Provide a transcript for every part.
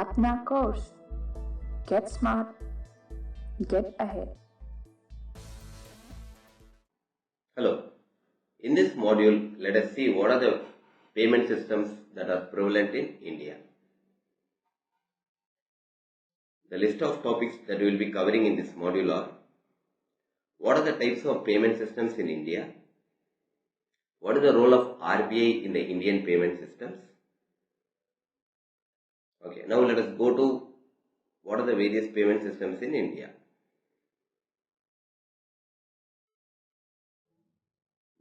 अपना course. Get smart. Get ahead. Hello. In this module, let us see what are the payment systems that are prevalent in India. The list of topics that we will be covering in this module are: what are the types of payment systems in India? What is the role of RBI in the Indian payment systems? Okay, now let us go to what are the various payment systems in India.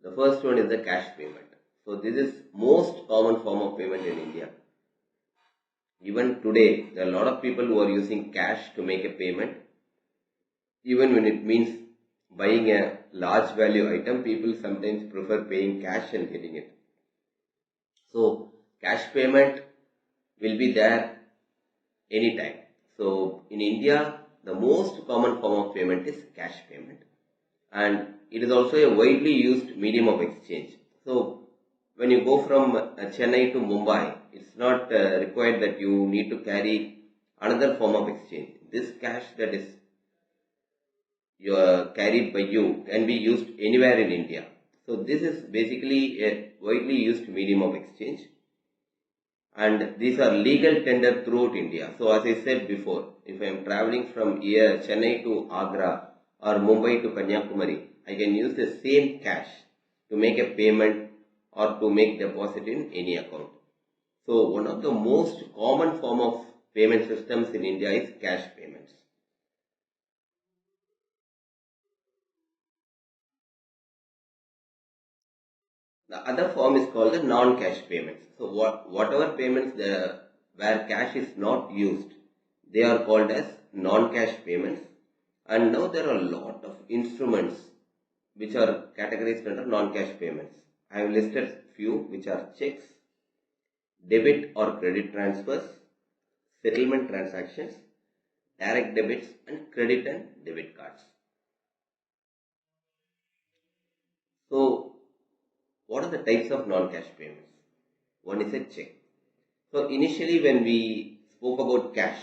The first one is the cash payment. So this is most common form of payment in India. Even today, there are a lot of people who are using cash to make a payment. Even when it means buying a large value item, people sometimes prefer paying cash and getting it. So cash payment will be there anytime. So in India, the most common form of payment is cash payment, and it is also a widely used medium of exchange. So when you go from Chennai to Mumbai, it's not required that you need to carry another form of exchange. This cash that is carried by you can be used anywhere in India. So this is basically a widely used medium of exchange, and these are legal tender throughout India. So as I said before, if I am traveling from here Chennai to Agra or Mumbai to Kanyakumari, I can use the same cash to make a payment or to make deposit in any account. So one of the most common form of payment systems in India is cash payments. The other form is called the non-cash payments. So whatever payments where cash is not used, they are called as non-cash payments. And now there are a lot of instruments which are categorized under non-cash payments. I have listed few, which are checks, debit or credit transfers, settlement transactions, direct debits, and credit and debit cards. So what are the types of non-cash payments? One is a check. So initially when we spoke about cash,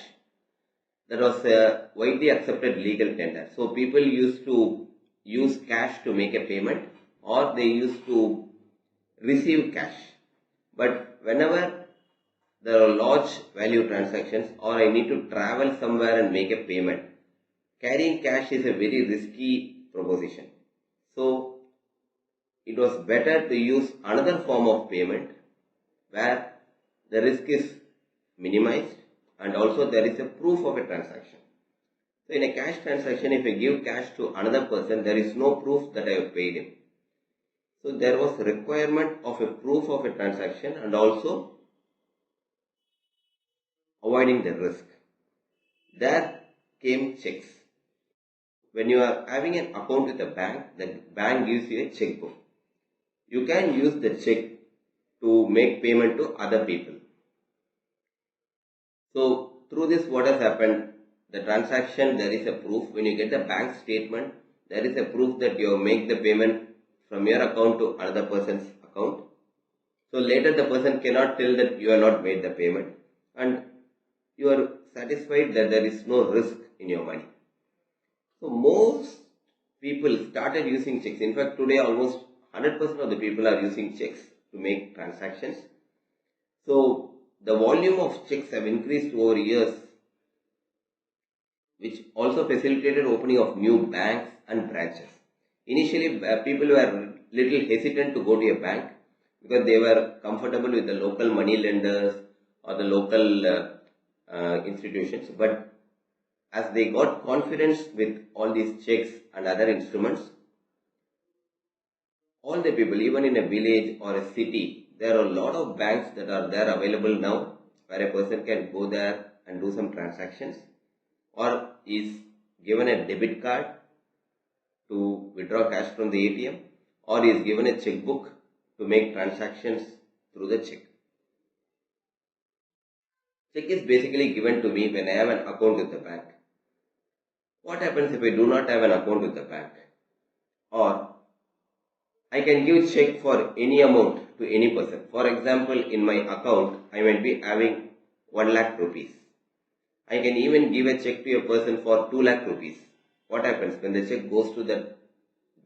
that was a widely accepted legal tender. So people used to use cash to make a payment, or they used to receive cash. But whenever there are large value transactions, or I need to travel somewhere and make a payment, carrying cash is a very risky proposition. So it was better to use another form of payment where the risk is minimized and also there is a proof of a transaction. So in a cash transaction, if I give cash to another person, there is no proof that I have paid him. So there was a requirement of a proof of a transaction and also avoiding the risk. There came checks. When you are having an account with a bank, the bank gives you a checkbook. You can use the check to make payment to other people. So through this, what has happened? The transaction, there is a proof. When you get the bank statement, there is a proof that you make the payment from your account to another person's account. So later the person cannot tell that you have not made the payment, and you are satisfied that there is no risk in your money. So most people started using checks. In fact, today almost 100% of the people are using checks to make transactions. So the volume of checks have increased over years, which also facilitated opening of new banks and branches. Initially, people were little hesitant to go to a bank because they were comfortable with the local money lenders or the local institutions. But as they got confidence with all these checks and other instruments, all the people, even in a village or a city, there are a lot of banks that are there available now where a person can go there and do some transactions, or is given a debit card to withdraw cash from the ATM, or is given a checkbook to make transactions through the check. Check is basically given to me when I have an account with the bank. What happens if I do not have an account with the bank? Or I can give check for any amount to any person. For example, in my account, I might be having 1 lakh rupees. I can even give a check to a person for 2 lakh rupees. What happens when the check goes to the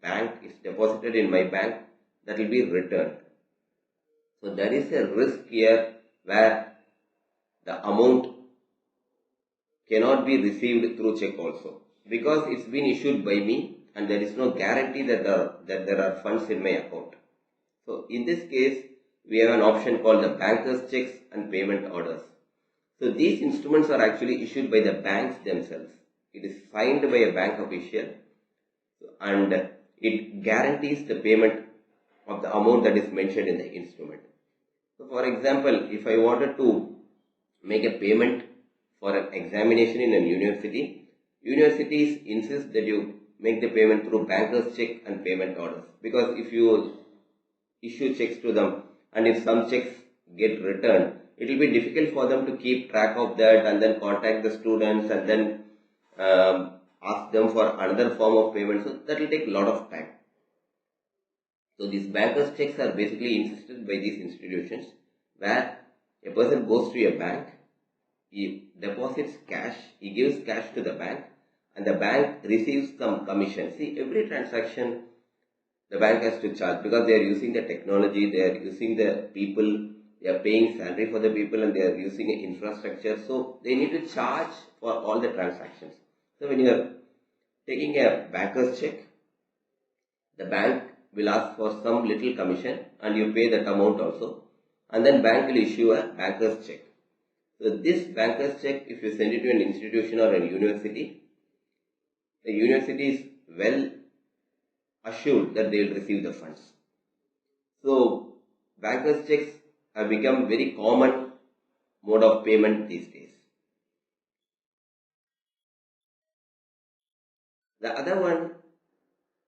bank, is deposited in my bank, that will be returned. So there is a risk here where the amount cannot be received through check also, because it's been issued by me and there is no guarantee that there are funds in my account. So in this case, we have an option called the banker's checks and payment orders. So these instruments are actually issued by the banks themselves. It is signed by a bank official and it guarantees the payment of the amount that is mentioned in the instrument. So for example, if I wanted to make a payment for an examination in a university, universities insist that you make the payment through banker's check and payment orders, because if you issue checks to them and if some checks get returned, it will be difficult for them to keep track of that and then contact the students and then ask them for another form of payment. So that will take a lot of time. So these bankers checks are basically insisted by these institutions, where a person goes to a bank, he deposits cash, he gives cash to the bank and the bank receives some commission. See, every transaction the bank has to charge, because they are using the technology, they are using the people, they are paying salary for the people and they are using infrastructure. So they need to charge for all the transactions. So when you are taking a banker's check, the bank will ask for some little commission and you pay that amount also, and then bank will issue a banker's check. So this banker's check, if you send it to an institution or a university, the university is well assured that they will receive the funds. So banker's checks have become very common mode of payment these days. The other one,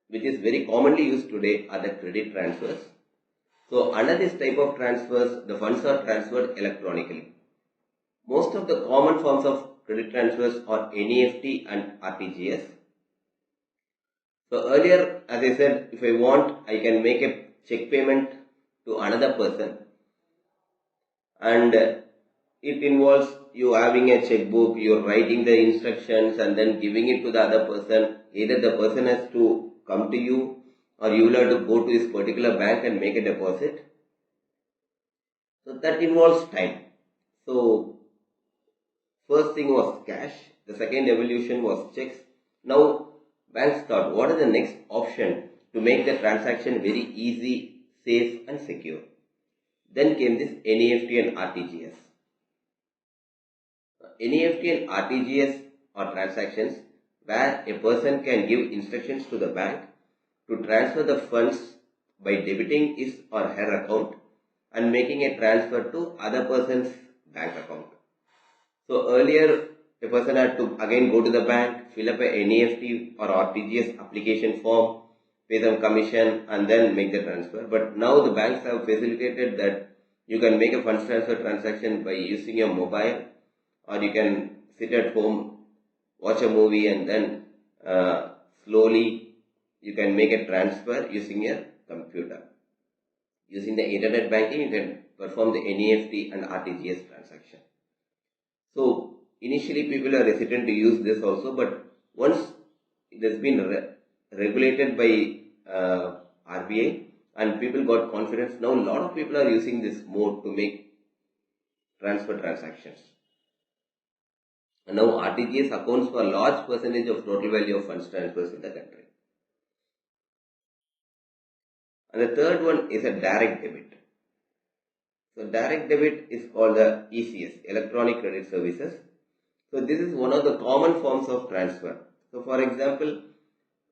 which is very commonly used today, are the credit transfers. So under this type of transfers, the funds are transferred electronically. Most of the common forms of credit transfers are NEFT and RTGS. So earlier, as I said, if I want, I can make a check payment to another person, and it involves you having a checkbook, you're writing the instructions and then giving it to the other person. Either the person has to come to you or you will have to go to this particular bank and make a deposit. So that involves time. So first thing was cash, the second evolution was checks. Now banks thought, what is the next option to make the transaction very easy, safe and secure? Then came this NEFT and RTGS. NEFT and RTGS are transactions where a person can give instructions to the bank to transfer the funds by debiting his or her account and making a transfer to other person's bank account. So earlier, a person had to again go to the bank, fill up a NEFT or RTGS application form, pay some commission and then make the transfer. But now the banks have facilitated that you can make a funds transfer transaction by using your mobile, or you can sit at home, watch a movie and then slowly you can make a transfer using your computer. Using the internet banking, you can perform the NEFT and RTGS transaction. So initially people are hesitant to use this also, but once it has been regulated by RBI and people got confidence, now a lot of people are using this mode to make transfer transactions. And now RTGS accounts for a large percentage of total value of funds transfers in the country. And the third one is a direct debit. So direct debit is called the ECS, Electronic Credit Services. So this is one of the common forms of transfer. So for example,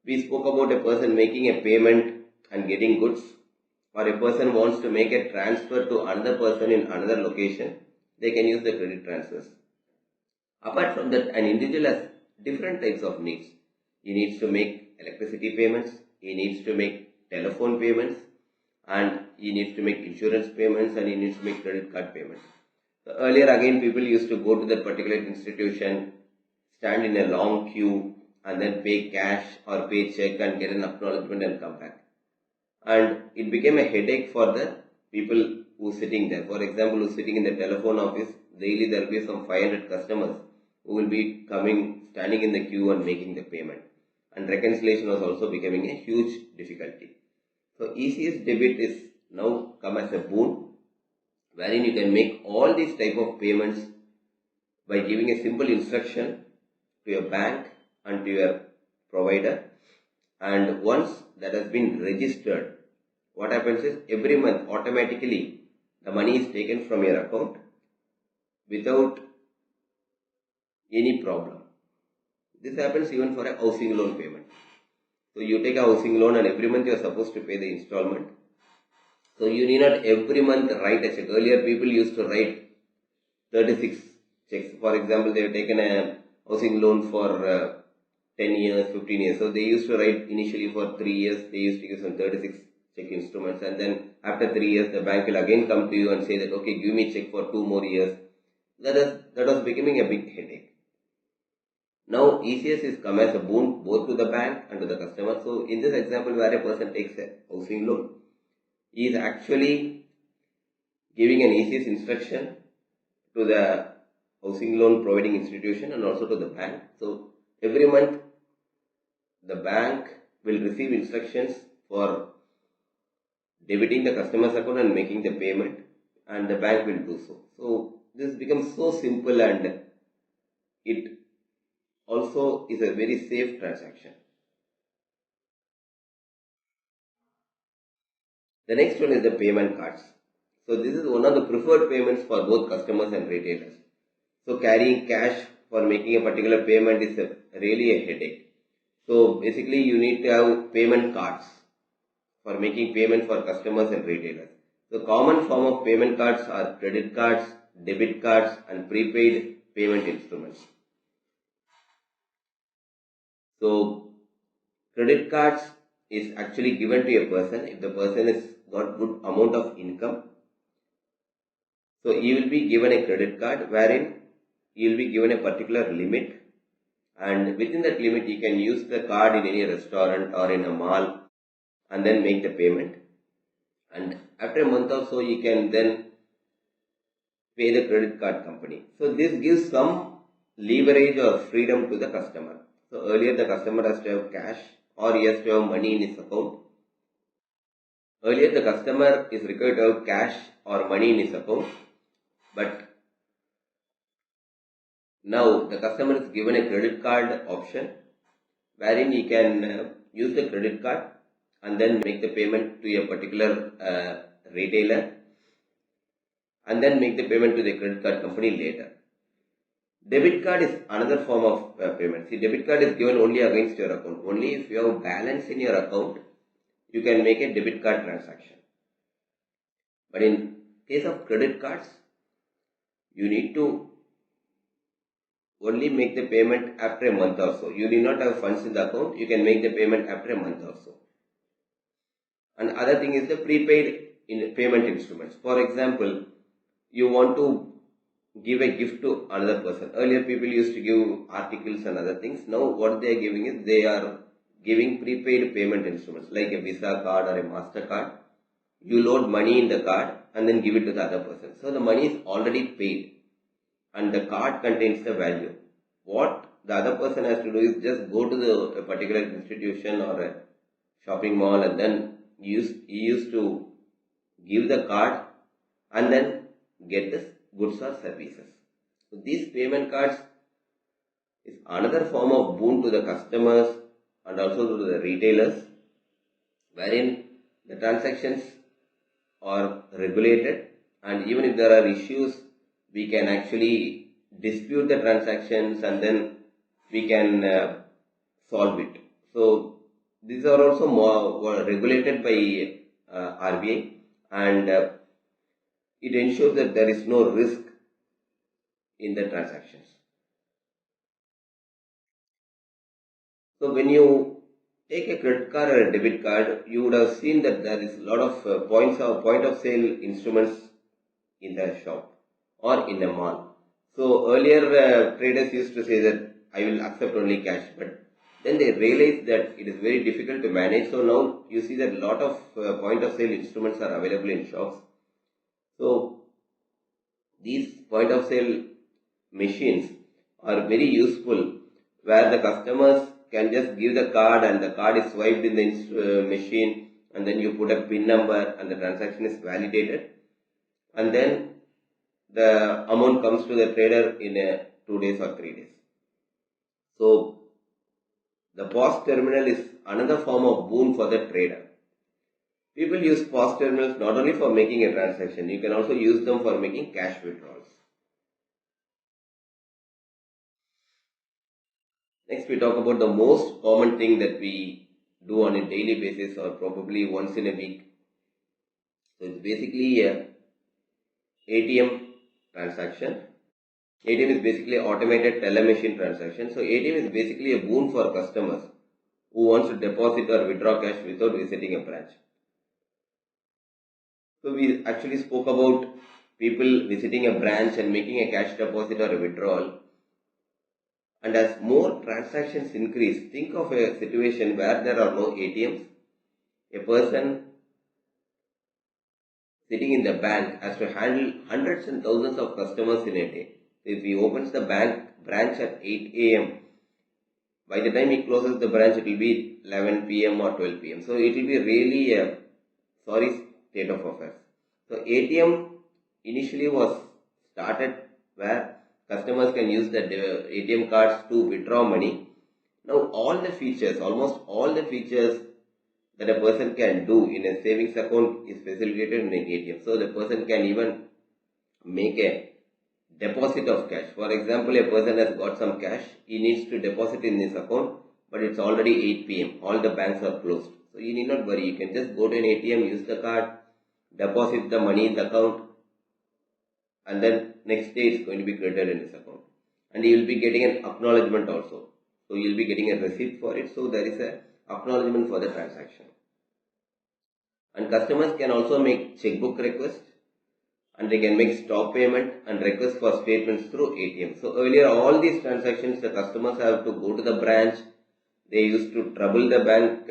we spoke about a person making a payment and getting goods, or a person wants to make a transfer to another person in another location, they can use the credit transfers. Apart from that, an individual has different types of needs. He needs to make electricity payments, he needs to make telephone payments, and he needs to make insurance payments, and he needs to make credit card payments. So earlier again, people used to go to that particular institution, stand in a long queue and then pay cash or pay check and get an acknowledgement and come back. And it became a headache for the people who are sitting there. For example, who are sitting in the telephone office, daily there will be some 500 customers who will be standing in the queue and making the payment. And reconciliation was also becoming a huge difficulty. So ECS debit is now come as a boon, wherein you can make all these type of payments by giving a simple instruction to your bank and to your provider. And once that has been registered, what happens is every month automatically the money is taken from your account without any problem. This happens even for a housing loan payment. So you take a housing loan and every month you are supposed to pay the installment. So you need not every month write a check. Earlier people used to write 36 checks. For example, they have taken a housing loan for 10 years, 15 years. So they used to write initially for 3 years, they used to give some 36 check instruments, and then after 3 years the bank will again come to you and say that, okay, give me check for 2 more years. That was becoming a big headache. Now ECS is come as a boon both to the bank and to the customer. So in this example where a person takes a housing loan, he is actually giving an ECS instruction to the housing loan providing institution and also to the bank. So every month the bank will receive instructions for debiting the customer's account and making the payment, and the bank will do so. So this becomes so simple, and it also is a very safe transaction. The next one is the payment cards. So this is one of the preferred payments for both customers and retailers. So carrying cash for making a particular payment is really a headache. So basically you need to have payment cards for making payment for customers and retailers. The common form of payment cards are credit cards, debit cards and prepaid payment instruments. So credit cards is actually given to a person if the person has got good amount of income. So he will be given a credit card wherein he will be given a particular limit, and within that limit he can use the card in any restaurant or in a mall and then make the payment, and after a month or so he can then pay the credit card company. So this gives some leverage or freedom to the customer. So earlier the customer has to have cash or he has to have money in his account. Earlier the customer is required to have cash or money in his account, but now the customer is given a credit card option wherein he can use the credit card and then make the payment to a particular retailer and then make the payment to the credit card company later. Debit card is another form of payment. See, debit card is given only against your account. Only if you have balance in your account, you can make a debit card transaction. But in case of credit cards, you need to only make the payment after a month or so. You need not have funds in the account. You can make the payment after a month or so. And other thing is the prepaid payment instruments. For example, you want to give a gift to another person. Earlier people used to give articles and other things. Now what they are giving is they are giving prepaid payment instruments like a Visa card or a MasterCard. You load money in the card and then give it to the other person. So the money is already paid and the card contains the value. What the other person has to do is just go to a particular institution or a shopping mall and then he used to give the card and then get the goods or services. So these payment cards is another form of boon to the customers and also to the retailers, wherein the transactions are regulated, and even if there are issues, we can actually dispute the transactions and then we can solve it. So these are also more regulated by RBI, and it ensures that there is no risk in the transactions. So when you take a credit card or a debit card, you would have seen that there is a lot of point of sale instruments in the shop or in a mall. So earlier traders used to say that I will accept only cash, but then they realized that it is very difficult to manage. So now you see that a lot of point of sale instruments are available in shops. So these point of sale machines are very useful, where the customers can just give the card and the card is swiped in the machine, and then you put a PIN number and the transaction is validated, and then the amount comes to the trader in 2 days or 3 days. So the POS terminal is another form of boon for the trader. People use POS terminals not only for making a transaction, you can also use them for making cash withdrawals. Next, we talk about the most common thing that we do on a daily basis or probably once in a week. So it's basically a ATM transaction. ATM is basically automated teller machine transaction. So ATM is basically a boon for customers who wants to deposit or withdraw cash without visiting a branch. So we actually spoke about people visiting a branch and making a cash deposit or a withdrawal. And as more transactions increase, think of a situation where there are no ATMs. A person sitting in the bank has to handle hundreds and thousands of customers in a day. So if he opens the branch at 8 a.m., by the time he closes the branch, it will be 11 p.m. or 12 p.m. So it will be really a sorry state of affairs. So ATM initially was started where customers can use the ATM cards to withdraw money. Now almost all the features that a person can do in a savings account is facilitated in an ATM. So the person can even make a deposit of cash. For example, a person has got some cash, he needs to deposit in his account, but it's already 8 p.m. All the banks are closed. So you need not worry, you can just go to an ATM, use the card, deposit the money in the account, and then next day it's going to be credited in his account. And you will be getting an acknowledgement also. So you will be getting a receipt for it. So there is a acknowledgement for the transaction. And customers can also make checkbook request, and they can make stop payment and request for statements through ATM. So earlier all these transactions the customers have to go to the branch. They used to trouble the bank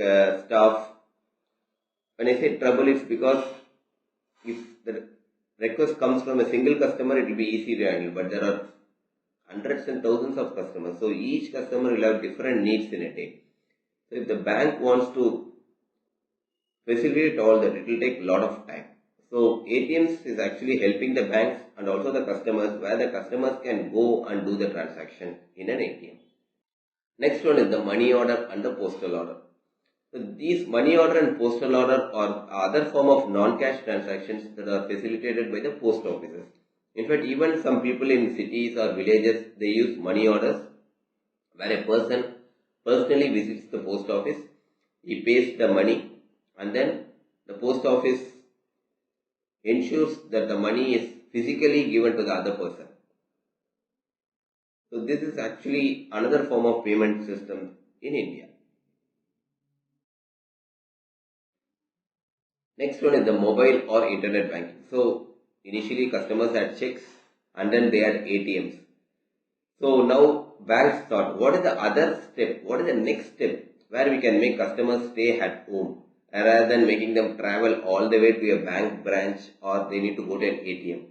staff. When I say trouble, it's because if the request comes from a single customer, it will be easy to handle, but there are hundreds and thousands of customers. So each customer will have different needs in a day. So if the bank wants to facilitate all that, it will take a lot of time. So ATMs is actually helping the banks and also the customers, where the customers can go and do the transaction in an ATM. Next one is the money order and the postal order. So these money order and postal order are other form of non-cash transactions that are facilitated by the post offices. In fact, even some people in cities or villages, they use money orders where a person personally visits the post office, he pays the money, and then the post office ensures that the money is physically given to the other person. So this is actually another form of payment system in India. Next one is the mobile or internet banking. So initially customers had checks and then they had ATMs. So now banks thought, what is the other step? What is the next step where we can make customers stay at home rather than making them travel all the way to a bank branch or they need to go to an ATM.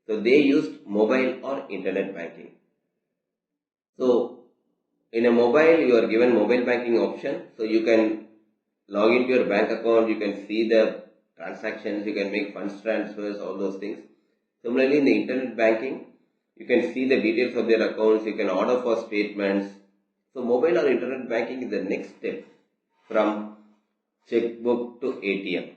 So they used mobile or internet banking. So in a mobile, you are given mobile banking option. So you can log into your bank account, you can see the transactions, you can make funds transfers, all those things. Similarly, in the internet banking, you can see the details of their accounts, you can order for statements. So mobile or internet banking is the next step from checkbook to ATM.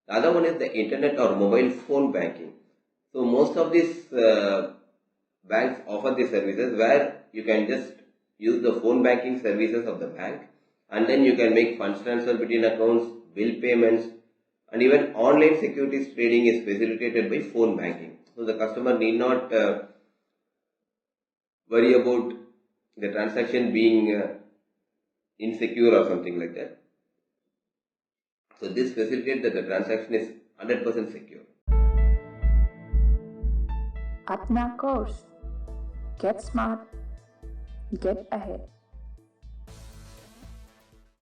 The other one is the internet or mobile phone banking. So most of these banks offer these services where you can just use the phone banking services of the bank, and then you can make funds transfer between accounts, bill payments, and even online securities trading is facilitated by phone banking. So the customer need not worry about the transaction being insecure or something like that. So this facilitates that the transaction is 100% secure. Apna course. Get smart. Get ahead.